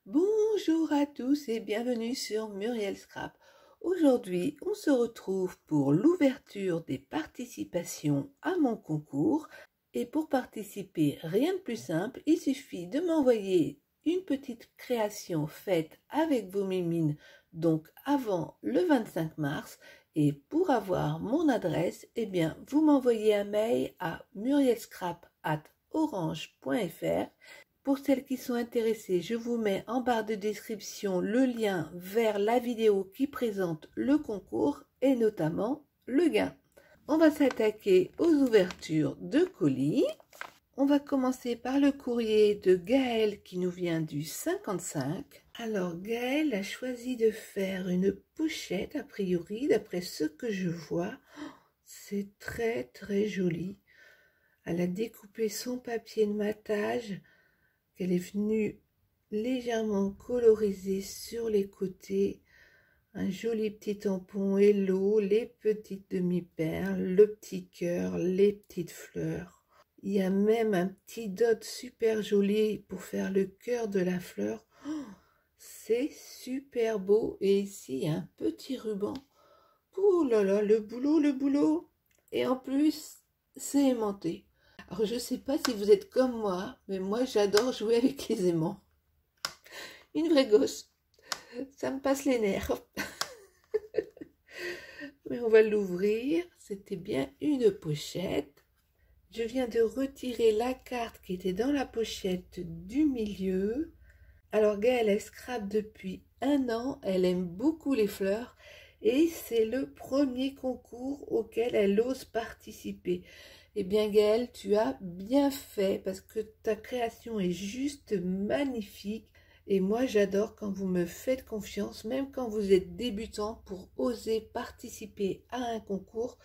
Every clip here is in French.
Bonjour à tous et bienvenue sur Muriel Scrap. Aujourd'hui, on se retrouve pour l'ouverture des participations à mon concours. Et pour participer, rien de plus simple, il suffit de m'envoyer une petite création faite avec vos mimines, donc avant le 25 mars. Et pour avoir mon adresse, eh bien, vous m'envoyez un mail à murielscrap@orange.fr. Pour celles qui sont intéressées, je vous mets en barre de description le lien vers la vidéo qui présente le concours et notamment le gain. On va s'attaquer aux ouvertures de colis. On va commencer par le courrier de Gaëlle qui nous vient du 55. Alors Gaëlle a choisi de faire une pochette a priori d'après ce que je vois. C'est très joli. Elle a découpé son papier de matage qu'elle est venue légèrement coloriser sur les côtés, un joli petit tampon Hello, les petites demi-perles, le petit cœur, les petites fleurs. Il y a même un petit dot super joli pour faire le cœur de la fleur. Oh, c'est super beau. Et ici, il y a un petit ruban. Oh là là, le boulot. Et en plus, c'est aimanté. Alors, je ne sais pas si vous êtes comme moi, mais moi, j'adore jouer avec les aimants. Une vraie gosse. Ça me passe les nerfs. Mais on va l'ouvrir. C'était bien une pochette. Je viens de retirer la carte qui était dans la pochette du milieu. Alors, Gaëlle, elle scrape depuis 1 an. Elle aime beaucoup les fleurs. Et c'est le premier concours auquel elle ose participer. Eh bien Gaëlle, tu as bien fait parce que ta création est juste magnifique. Et moi, j'adore quand vous me faites confiance, même quand vous êtes débutant, pour oser participer à un concours.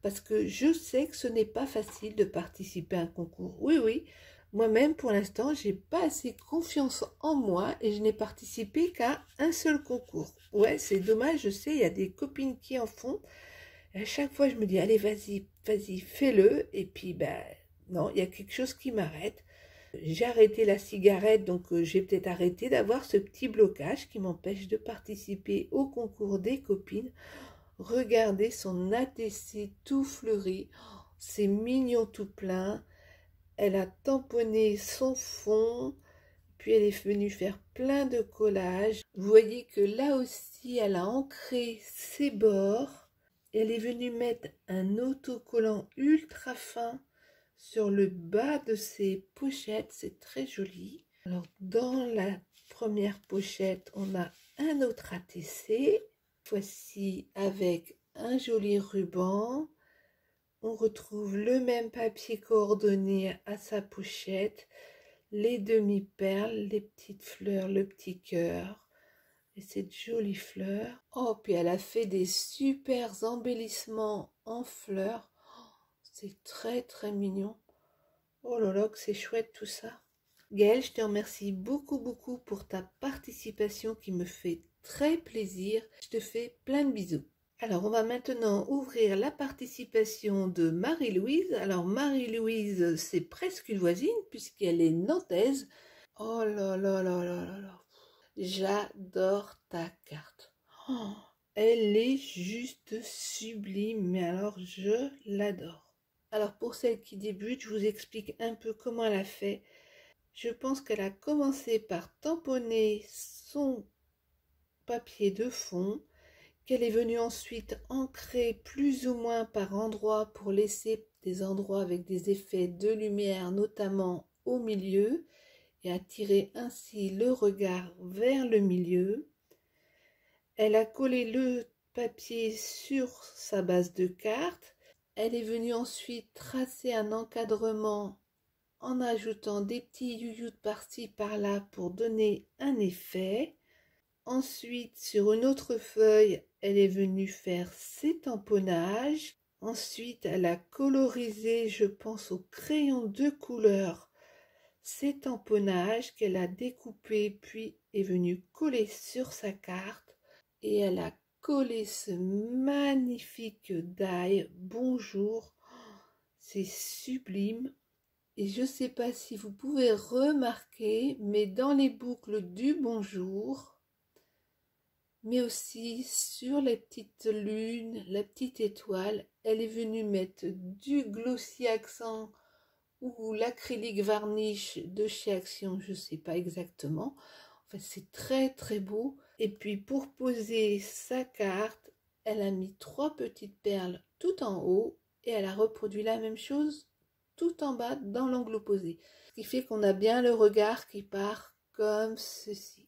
Parce que je sais que ce n'est pas facile de participer à un concours. Oui, moi-même, pour l'instant, j'ai pas assez confiance en moi et je n'ai participé qu'à un seul concours. Ouais, c'est dommage, je sais, il y a des copines qui en font. Et à chaque fois, je me dis, allez, vas-y, fais-le. Et puis, ben, non, il y a quelque chose qui m'arrête. J'ai arrêté la cigarette, donc j'ai peut-être arrêté d'avoir ce petit blocage qui m'empêche de participer au concours des copines. Regardez son ATC tout fleuri. C'est mignon tout plein. Elle a tamponné son fond. Puis elle est venue faire plein de collages. Vous voyez que là aussi, elle a ancré ses bords. Elle est venue mettre un autocollant ultra fin sur le bas de ses pochettes. C'est très joli. Alors, dans la première pochette, on a un autre ATC. Voici avec un joli ruban. On retrouve le même papier coordonné à sa pochette. Les demi-perles, les petites fleurs, le petit cœur et cette jolie fleur. Oh, puis elle a fait des super embellissements en fleurs. Oh, c'est très mignon. Oh là là, que c'est chouette tout ça. Gaëlle, je te remercie beaucoup pour ta participation qui me fait très plaisir. Je te fais plein de bisous. Alors, on va maintenant ouvrir la participation de Marie-Louise. Alors, Marie-Louise, c'est presque une voisine puisqu'elle est nantaise. Oh là. J'adore ta carte. Oh, elle est juste sublime, mais alors je l'adore. Alors, pour celle qui débute, je vous explique un peu comment elle a fait. Je pense qu'elle a commencé par tamponner son papier de fond, qu'elle est venue ensuite ancrer plus ou moins par endroits pour laisser des endroits avec des effets de lumière, notamment au milieu, et attirer ainsi le regard vers le milieu. Elle a collé le papier sur sa base de carte. Elle est venue ensuite tracer un encadrement en ajoutant des petits youyous par-ci par-là pour donner un effet. Ensuite, sur une autre feuille, elle est venue faire ses tamponnages. Ensuite, elle a colorisé, je pense, au crayon de couleur, ces tamponnages qu'elle a découpés puis est venue coller sur sa carte. Et elle a collé ce magnifique die. Bonjour, c'est sublime. Et je ne sais pas si vous pouvez remarquer, mais dans les boucles du bonjour, mais aussi sur les petites lunes, la petite étoile, elle est venue mettre du glossy accent ou l'acrylique varnish de chez Action, je ne sais pas exactement. Enfin, c'est très très beau. Et puis pour poser sa carte, elle a mis 3 petites perles tout en haut et elle a reproduit la même chose tout en bas dans l'angle opposé. Ce qui fait qu'on a bien le regard qui part comme ceci.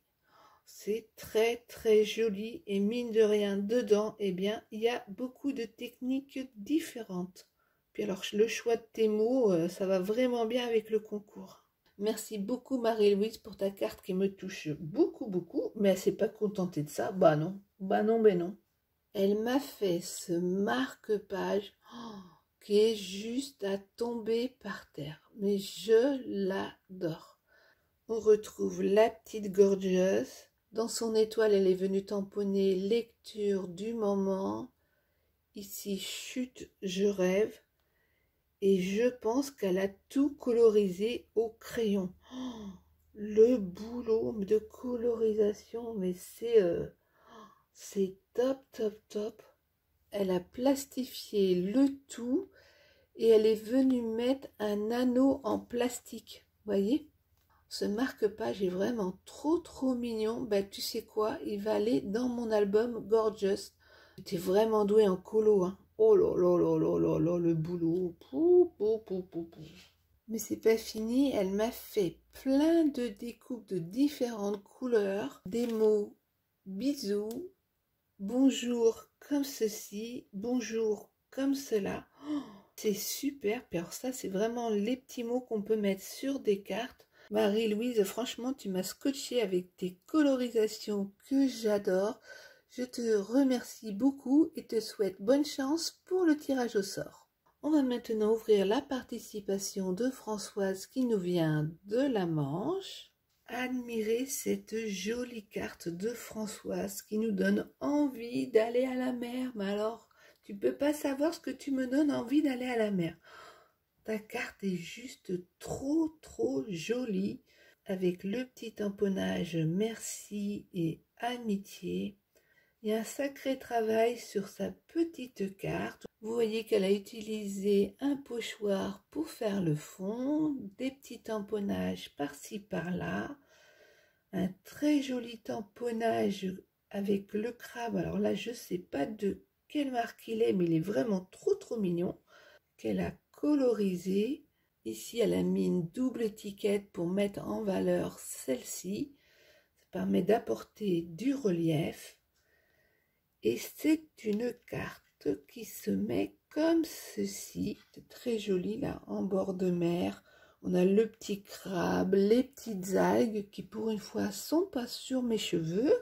C'est très très joli et mine de rien dedans, eh bien, il y a beaucoup de techniques différentes. Puis alors le choix de tes mots, ça va vraiment bien avec le concours. Merci beaucoup Marie-Louise pour ta carte qui me touche beaucoup, mais elle s'est pas contentée de ça. Bah non, ben non. Elle m'a fait ce marque-page qui est juste à tomber par terre. Mais je l'adore. On retrouve la petite gorgeuse. Dans son étoile, elle est venue tamponner lecture du moment. Ici, chute, je rêve. Et je pense qu'elle a tout colorisé au crayon. Le boulot de colorisation, mais c'est top. Elle a plastifié le tout et elle est venue mettre un anneau en plastique. Voyez? Ce marque-page est vraiment trop mignon. Bah, tu sais quoi? Il va aller dans mon album Gorgeous. J'étais vraiment douée en colo, hein. Oh là, le boulot. Pou. Mais c'est pas fini, elle m'a fait plein de découpes de différentes couleurs. Des mots bisous, bonjour comme ceci, bonjour comme cela. Oh, c'est super. Puis alors ça, c'est vraiment les petits mots qu'on peut mettre sur des cartes. Marie-Louise, franchement, tu m'as scotché avec tes colorisations que j'adore. Je te remercie beaucoup et te souhaite bonne chance pour le tirage au sort. On va maintenant ouvrir la participation de Françoise qui nous vient de la Manche. Admirez cette jolie carte de Françoise qui nous donne envie d'aller à la mer. Mais alors, tu peux pas savoir ce que tu me donnes envie d'aller à la mer. Ta carte est juste trop jolie avec le petit tamponnage merci et amitié. Il y a un sacré travail sur sa petite carte. Vous voyez qu'elle a utilisé un pochoir pour faire le fond, des petits tamponnages par-ci par-là, un très joli tamponnage avec le crabe. Alors là, je ne sais pas de quelle marque il est, mais il est vraiment trop mignon, qu'elle a colorisé. Ici, elle a mis une double étiquette pour mettre en valeur celle-ci. Ça permet d'apporter du relief. Et c'est une carte qui se met comme ceci. C'est très joli là, en bord de mer. On a le petit crabe, les petites algues qui pour une fois sont pas sur mes cheveux.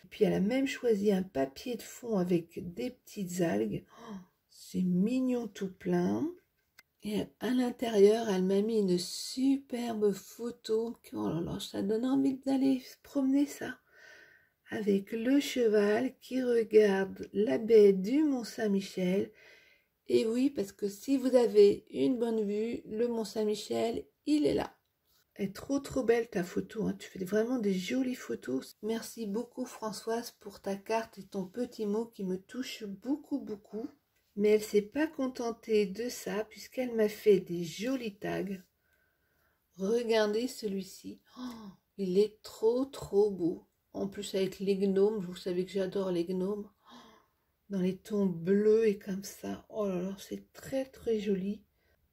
Et puis elle a même choisi un papier de fond avec des petites algues. Oh, c'est mignon tout plein. Et à l'intérieur, elle m'a mis une superbe photo. Oh là là, ça donne envie d'aller se promener ça. Avec le cheval qui regarde la baie du Mont-Saint-Michel. Et oui, parce que si vous avez une bonne vue, le Mont-Saint-Michel, il est là. Elle est trop belle ta photo, hein. Tu fais vraiment des jolies photos. Merci beaucoup Françoise pour ta carte et ton petit mot qui me touche beaucoup. Mais elle ne s'est pas contentée de ça puisqu'elle m'a fait des jolis tags. Regardez celui-ci. Oh, il est trop beau. En plus avec les gnomes, vous savez que j'adore les gnomes. Dans les tons bleus et comme ça. Oh là là, c'est très joli.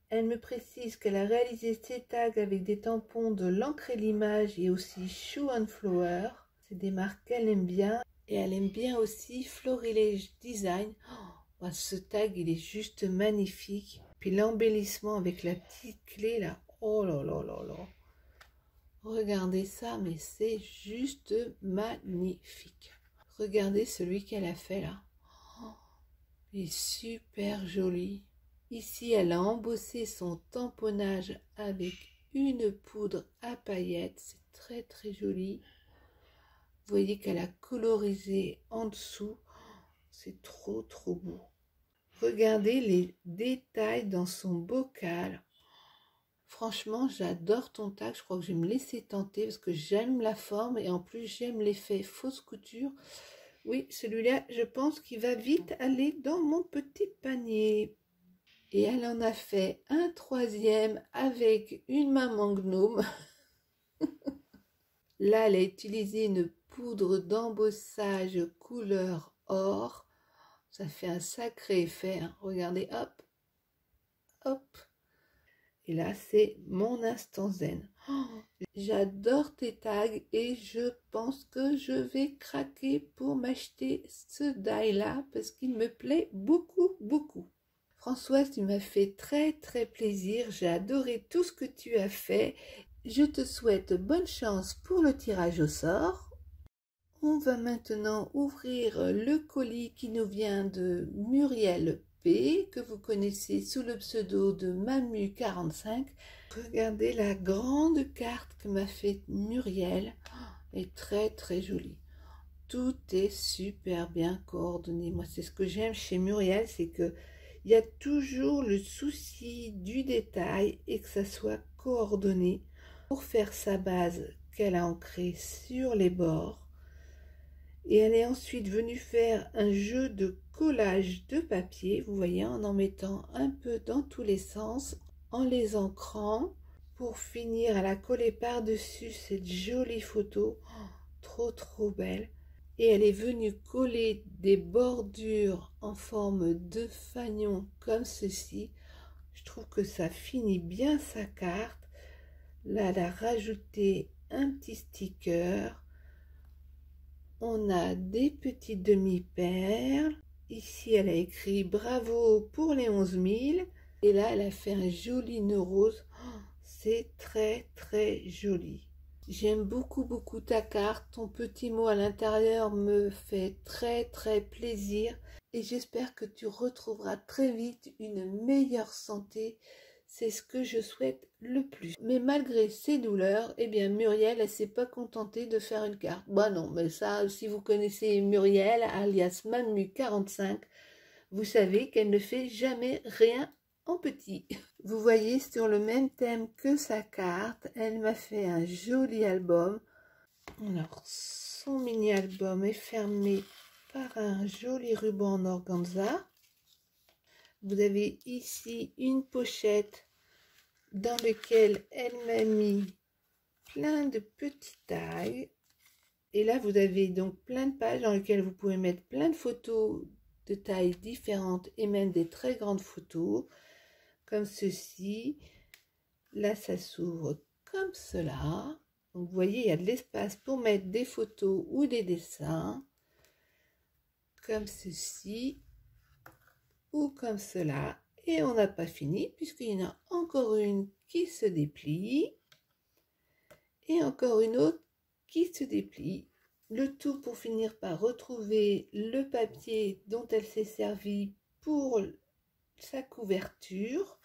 Elle me précise qu'elle a réalisé ses tags avec des tampons de l'encre et l'image et aussi Shoe and Flower. C'est des marques qu'elle aime bien. Et elle aime bien aussi Florilège Design. Oh, ce tag, il est juste magnifique. Puis l'embellissement avec la petite clé là. Oh là là. Regardez ça, mais c'est juste magnifique. Regardez celui qu'elle a fait là. Oh, il est super joli. Ici, elle a embossé son tamponnage avec une poudre à paillettes. C'est très joli. Vous voyez qu'elle a colorisé en dessous. C'est trop beau. Regardez les détails dans son bocal. Franchement, j'adore ton tag. Je crois que je vais me laisser tenter parce que j'aime la forme et en plus j'aime l'effet fausse couture. Oui, celui-là, je pense qu'il va vite aller dans mon petit panier. Et elle en a fait un troisième avec une maman gnome. Là, elle a utilisé une poudre d'embossage couleur or. Ça fait un sacré effet, hein. Regardez, hop, hop. Et là, c'est mon instant zen. Oh, j'adore tes tags et je pense que je vais craquer pour m'acheter ce die-là parce qu'il me plaît beaucoup, beaucoup. Françoise, tu m'as fait très, très plaisir. J'ai adoré tout ce que tu as fait. Je te souhaite bonne chance pour le tirage au sort. On va maintenant ouvrir le colis qui nous vient de Muriel P, que vous connaissez sous le pseudo de Mamu45. Regardez la grande carte que m'a fait Muriel. Elle est très très jolie. Tout est super bien coordonné. Moi, c'est ce que j'aime chez Muriel, c'est que il y a toujours le souci du détail et que ça soit coordonné pour faire sa base qu'elle a ancrée sur les bords. Et elle est ensuite venue faire un jeu de collage de papier, vous voyez, en mettant un peu dans tous les sens, en les ancrant, pour finir à la coller par-dessus cette jolie photo, trop belle. Et elle est venue coller des bordures en forme de fanion comme ceci. Je trouve que ça finit bien sa carte. Là, elle a rajouté un petit sticker. On a des petites demi-perles. Ici, elle a écrit bravo pour les 11 000. Et là, elle a fait un joli nœud rose. Oh, c'est très, très joli. J'aime beaucoup, beaucoup ta carte. Ton petit mot à l'intérieur me fait très, très plaisir. Et j'espère que tu retrouveras très vite une meilleure santé. C'est ce que je souhaite le plus. Mais malgré ces douleurs, eh bien Muriel, elle s'est pas contentée de faire une carte. Bah non, mais ça, si vous connaissez Muriel, alias Mamu45, vous savez qu'elle ne fait jamais rien en petit. Vous voyez, sur le même thème que sa carte, elle m'a fait un joli album. Alors, son mini-album est fermé par un joli ruban en organza. Vous avez ici une pochette dans laquelle elle m'a mis plein de petits tags. Et là, vous avez donc plein de pages dans lesquelles vous pouvez mettre plein de photos de tailles différentes et même des très grandes photos, comme ceci. Là, ça s'ouvre comme cela. Donc, vous voyez, il y a de l'espace pour mettre des photos ou des dessins, comme ceci ou comme cela. Et on n'a pas fini puisqu'il y en a encore une qui se déplie et encore une autre qui se déplie. Le tout pour finir par retrouver le papier dont elle s'est servie pour sa couverture.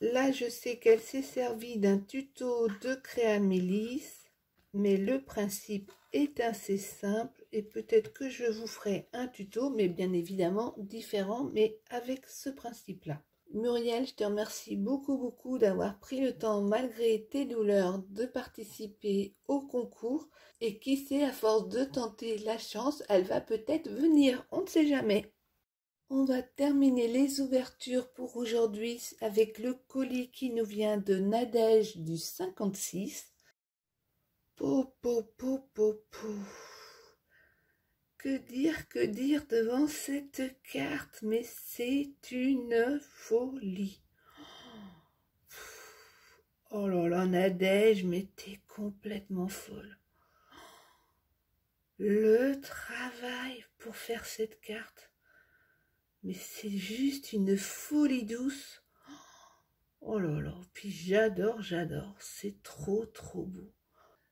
Là, je sais qu'elle s'est servie d'un tuto de Créamélis, mais le principe est assez simple et peut-être que je vous ferai un tuto, mais bien évidemment différent, mais avec ce principe-là. Muriel, je te remercie beaucoup d'avoir pris le temps, malgré tes douleurs, de participer au concours. Et qui sait, à force de tenter la chance, elle va peut-être venir, on ne sait jamais. On va terminer les ouvertures pour aujourd'hui avec le colis qui nous vient de Nadège du 56. Que dire devant cette carte, mais c'est une folie. Oh là là, Nadège, mais t'es complètement folle. Le travail pour faire cette carte, mais c'est juste une folie douce. Oh là là, puis j'adore, c'est trop beau.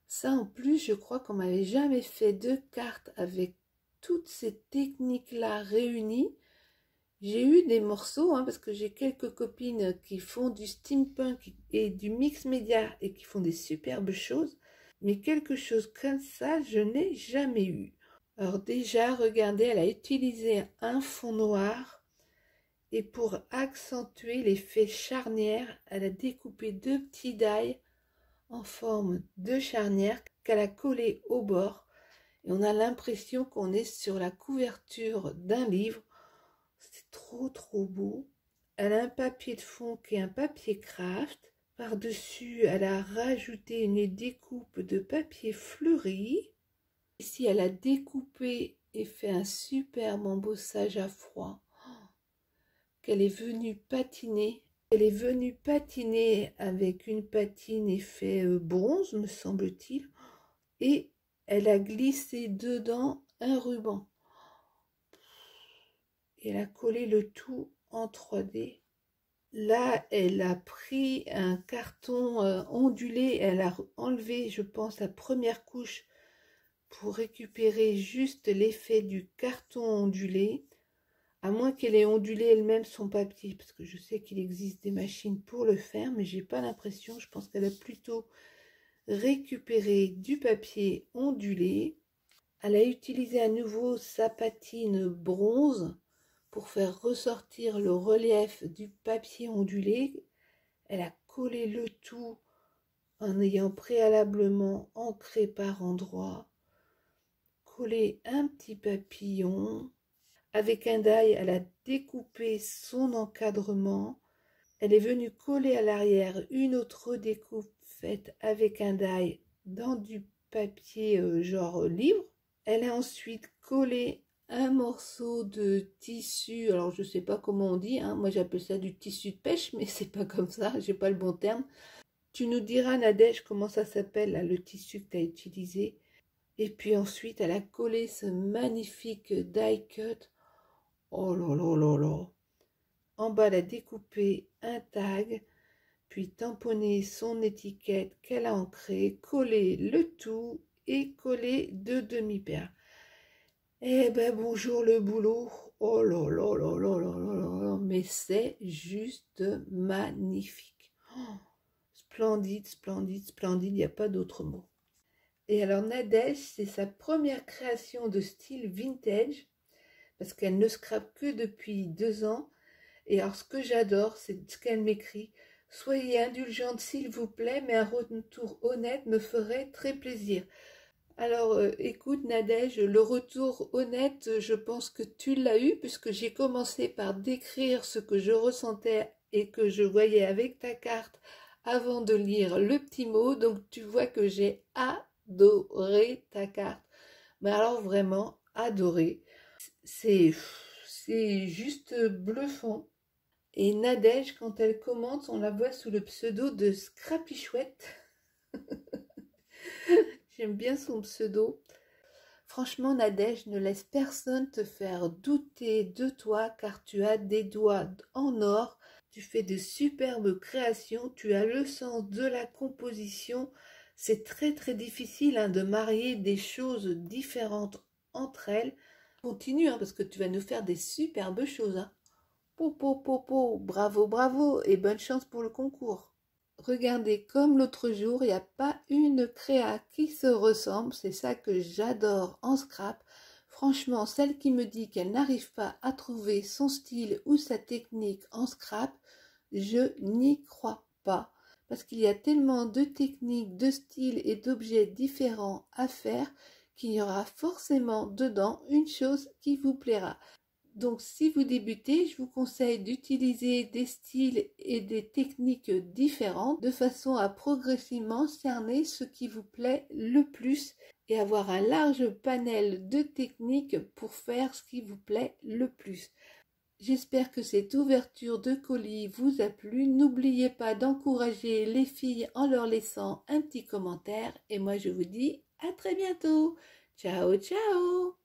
Ça en plus, je crois qu'on m'avait jamais fait de carte avec toutes ces techniques-là réunies. J'ai eu des morceaux, parce que j'ai quelques copines qui font du steampunk et du mix média et qui font des superbes choses. Mais quelque chose comme ça, je n'ai jamais eu. Alors déjà, regardez, elle a utilisé un fond noir. Et pour accentuer l'effet charnière, elle a découpé 2 petits die en forme de charnière qu'elle a collé au bord. Et on a l'impression qu'on est sur la couverture d'un livre. C'est trop beau. Elle a un papier de fond qui est un papier craft. Par-dessus, elle a rajouté une découpe de papier fleuri. Ici, elle a découpé et fait un superbe embossage à froid qu'elle est venue patiner. Elle est venue patiner avec une patine effet bronze, me semble-t-il, et elle a glissé dedans un ruban. Et elle a collé le tout en 3D. Là, elle a pris un carton ondulé, elle a enlevé, je pense, la première couche pour récupérer juste l'effet du carton ondulé, à moins qu'elle ait ondulé elle-même son papier, parce que je sais qu'il existe des machines pour le faire, mais j'ai pas l'impression, je pense qu'elle a plutôt récupéré du papier ondulé. Elle a utilisé à nouveau sa patine bronze pour faire ressortir le relief du papier ondulé. Elle a collé le tout en ayant préalablement ancré par endroits, collé un petit papillon. Avec un die, elle a découpé son encadrement. Elle est venue coller à l'arrière une autre découpe faite avec un die dans du papier genre livre. Elle a ensuite collé un morceau de tissu, alors je sais pas comment on dit, hein, moi j'appelle ça du tissu de pêche, mais c'est pas comme ça, j'ai pas le bon terme. Tu nous diras, Nadège, comment ça s'appelle, le tissu que tu as utilisé. Et puis ensuite, elle a collé ce magnifique die cut. Oh là là là là. En bas, elle a découpé un tag, puis tamponné son étiquette qu'elle a ancrée, collé le tout et collé 2 demi-perles. Eh ben bonjour le boulot. Oh là là là là là là là, mais c'est juste magnifique. Oh, splendide, splendide, splendide, il n'y a pas d'autre mot. Et alors Nadège, c'est sa première création de style vintage, parce qu'elle ne scrape que depuis 2 ans. Et alors ce que j'adore, c'est ce qu'elle m'écrit. Soyez indulgente s'il vous plaît, mais un retour honnête me ferait très plaisir. Alors écoute Nadège, le retour honnête, je pense que tu l'as eu, puisque j'ai commencé par décrire ce que je ressentais et que je voyais avec ta carte avant de lire le petit mot. Donc tu vois que j'ai adoré ta carte. Mais alors vraiment adoré. C'est juste bluffant. Et Nadège, quand elle commente, on la voit sous le pseudo de Scrappy Chouette. J'aime bien son pseudo. Franchement, Nadège, ne laisse personne te faire douter de toi, car tu as des doigts en or, tu fais de superbes créations, tu as le sens de la composition. C'est très difficile de marier des choses différentes entre elles. Continue, parce que tu vas nous faire des superbes choses. Popo, bravo, bravo, et bonne chance pour le concours. Regardez, comme l'autre jour, il n'y a pas une créa qui se ressemble, c'est ça que j'adore en scrap. Franchement, celle qui me dit qu'elle n'arrive pas à trouver son style ou sa technique en scrap, je n'y crois pas. Parce qu'il y a tellement de techniques, de styles et d'objets différents à faire qu'il y aura forcément dedans une chose qui vous plaira. Donc si vous débutez, je vous conseille d'utiliser des styles et des techniques différentes de façon à progressivement cerner ce qui vous plaît le plus et avoir un large panel de techniques pour faire ce qui vous plaît le plus. J'espère que cette ouverture de colis vous a plu. N'oubliez pas d'encourager les filles en leur laissant un petit commentaire et moi je vous dis à très bientôt. Ciao, ciao!